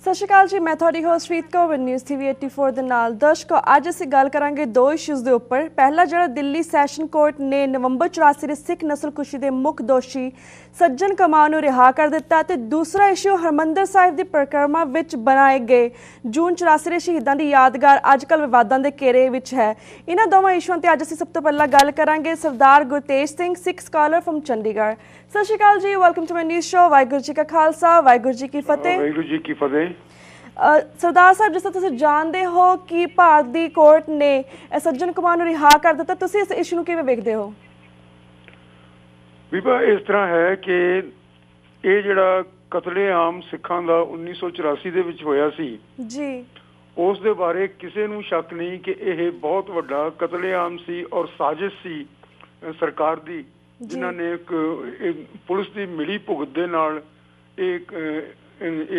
सत श्री अकाल जी, मैं थोड़ी होस्ट रीत कौर विद न्यूज़ TV 84 ਦੇ ਨਾਲ। ਦਰਸ਼ਕੋ, ਅੱਜ ਅਸੀਂ ਗੱਲ ਕਰਾਂਗੇ ਦੋ ਇਸ਼ੂਜ਼ ਦੇ ਉੱਪਰ। ਪਹਿਲਾ ਜਿਹੜਾ ਦਿੱਲੀ ਸੈਸ਼ਨ ਕੋਰਟ ਨੇ ਨਵੰਬਰ 84 ਦੇ ਸਿੱਖ ਨਸਲਕੁਸ਼ੀ ਦੇ ਮੁੱਖ ਦੋਸ਼ੀ ਸੱਜਣ ਕਮਾਨ ਨੂੰ ਰਿਹਾ ਕਰ ਦਿੱਤਾ ਤੇ ਦੂਸਰਾ ਇਸ਼ੂ ਹਰਮੰਦਰ ਸਾਹਿਬ ਦੀ ਪਰਿਕਰਮਾ ਵਿੱਚ ਬਣਾਏ ਗਏ ਜੂਨ 84 ਦੇ ਸ਼ਹੀਦਾਂ ਦੀ ਯਾਦਗਾਰ ਅੱਜ ਕੱਲ੍ਹ ਵਿਵਾਦਾਂ ਦੇ ਘੇਰੇ ਵਿੱਚ ਹੈ। ਇਹਨਾਂ ਦੋਵਾਂ ਇਸ਼ੂਆਂ ਤੇ ਅੱਜ ਅਸੀਂ ਸਭ ਤੋਂ ਪਹਿਲਾਂ ਗੱਲ ਕਰਾਂਗੇ ਸਰਦਾਰ ਗੁਰਤੇਜ ਸਿੰਘ, ਸਿੱਖ ਸਕਾਲਰ ਫਰਮ ਚੰਡੀਗੜ੍ਹ। ਸਤਿ ਸ਼੍ਰੀ ਅਕਾਲ ਜੀ, welcome to my news show. Waheguru ji ਕਾ ਖਾਲਸਾ, ਵਾਹਿਗੁਰੂ ਜੀ ਕੀ ਫਤਿਹ। ਵਾਹਿਗੁਰੂ ਜੀ ਕੀ ਫਤਿਹ। ਸਰਦਾਰ ਸਾਹਿਬ, ਜਿਸ ਤਰ੍ਹਾਂ ਤੁਸੀਂ ਜਾਣਦੇ ਹੋ ਕਿ ਭਾਰਤ ਦੀ ਕੋਰਟ ਨੇ ਸੱਜਣ ਕੁਮਾਰ ਨੂੰ ਰਿਹਾ ਕਰ ਦਿੱਤਾ, ਤੁਸੀਂ ਇਸ ਇਸ਼ੂ ਨੂੰ ਕਿਵੇਂ ਵੇਖਦੇ ਹੋ? ਬੀਬਾ, ਇਸ ਤਰ੍ਹਾਂ ਹੈ ਕਿ ਇਹ ਜਿਹੜਾ ਕਤਲੇਆਮ ਸਿੱਖਾਂ ਦਾ 1984 ਦੇ ਵਿੱਚ ਹੋਇਆ ਸੀ ਜੀ, ਉਸ ਦੇ ਬਾਰੇ ਕਿਸੇ ਨੂੰ ਸ਼ੱਕ ਨਹੀਂ ਕਿ ਇਹ ਬਹੁਤ ਵੱਡਾ ਕਤਲੇਆਮ ਸੀ ਔਰ ਸਾਜ਼ਿਸ਼ ਸੀ ਸਰਕਾਰ ਦੀ, ਜਿਨ੍ਹਾਂ ਨੇ ਇੱਕ ਪੁਲਿਸ ਦੀ ਮਿਲੀ ਭੁਗਤ ਦੇ ਨਾਲ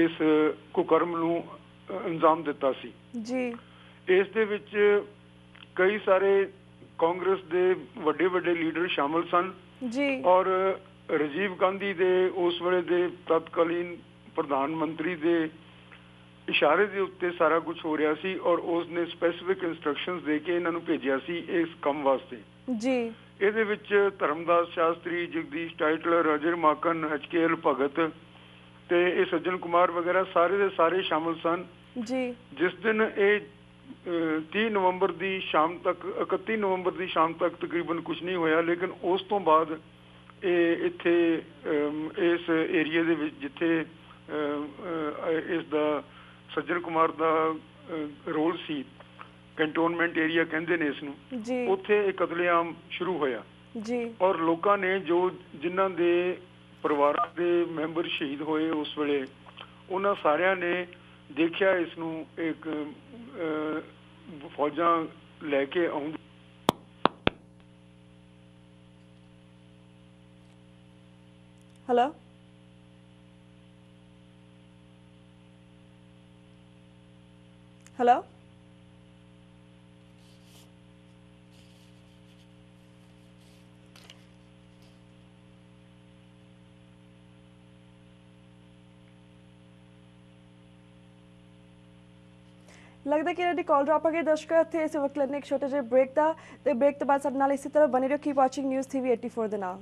ਇਸ ਕੁਕਰਮ ਨੂੰ ਅੰਜਾਮ ਦਿੱਤਾ ਸੀ ਜੀ। ਇਸ ਦੇ ਵਿੱਚ ਕਈ ਸਾਰੇ ਕਾਂਗਰਸ ਦੇ ਵੱਡੇ ਵੱਡੇ ਲੀਡਰ ਸ਼ਾਮਲ ਸਨ ਜੀ ਔਰ ਰਾਜੀਵ ਗਾਂਧੀ ਦੇ ਉਸ ਵੇਲੇ ਦੇ ਤਤਕਾਲੀਨ ਪ੍ਰਧਾਨ ਮੰਤਰੀ ਦੇ ਇਸ਼ਾਰੇ ਦੇ ਉੱਤੇ ਸਾਰਾ ਕੁਝ ਹੋ ਰਿਹਾ ਸੀ ਔਰ ਉਸ ਨੇ ਸਪੈਸੀਫਿਕ ਇਨਸਟਰਕਸ਼ਨਸ ਦੇ ਕੇ ਇਹਨਾਂ ਨੂੰ ਭੇਜਿਆ ਸੀ ਇਸ ਕੰਮ ਵਾਸਤੇ ਜੀ। ਇਹਦੇ ਵਿੱਚ ਧਰਮਦਾਸ ਸ਼ਾਸਤਰੀ, ਜਗਦੀਸ਼ ਟਾਈਟਲਰ, ਅਜਰ ਮਾਕਨ, HKL ਭਗਤ ਤੇ ਇਹ ਸੱਜਣ ਕੁਮਾਰ ਵਗੈਰਾ ਸਾਰੇ ਦੇ ਸਾਰੇ ਸ਼ਾਮਲ ਸਨ ਜੀ। ਜਿਸ ਦਿਨ ਇਹ 30 ਨਵੰਬਰ ਦੀ ਸ਼ਾਮ ਤੱਕ 31 ਨਵੰਬਰ ਦੀ ਸ਼ਾਮ ਤੱਕ ਤਕਰੀਬਨ ਕੁਝ ਨਹੀਂ ਹੋਇਆ, ਲੇਕਿਨ ਉਸ ਤੋਂ ਬਾਅਦ ਇਹ ਇੱਥੇ ਇਸ ਏਰੀਏ ਦੇ ਵਿੱਚ ਜਿੱਥੇ ਇਸ ਦਾ ਸੱਜਣ ਕੁਮਾਰ ਦਾ ਰੋਲ ਸੀ, ਕੰਟੋਨਮੈਂਟ ਏਰੀਆ ਕਹਿੰਦੇ ਨੇ ਇਸ ਨੂੰ, ਉੱਥੇ ਇਹ ਕਤਲੇਆਮ ਸ਼ੁਰੂ ਹੋਇਆ ਜੀ। ਔਰ ਲੋਕਾਂ ਨੇ ਜਿਨ੍ਹਾਂ ਦੇ ਪਰਿਵਾਰਾਂ ਦੇ ਮੈਂਬਰ ਸ਼ਹੀਦ ਹੋਏ ਉਸ ਵੇਲੇ, ਉਹਨਾਂ ਸਾਰਿਆਂ ਨੇ ਦੇਖਿਆ ਇਸ ਨੂੰ ਇੱਕ ਫੌਜਾਂ ਲੈ ਕੇ ਆਉਂਦੇ। ਹੈਲੋ ਹੈਲੋ लगता कि इन्होंने कॉल ड्रॉप हो गई। दर्शकों, इतने इस वक्त लेने एक छोटे जे ब्रेक का, तो ब्रेक तो बाद साडे नाल इसी तरह बने रहो। कीप वाचिंग न्यूज़ TV 84 दे नाल।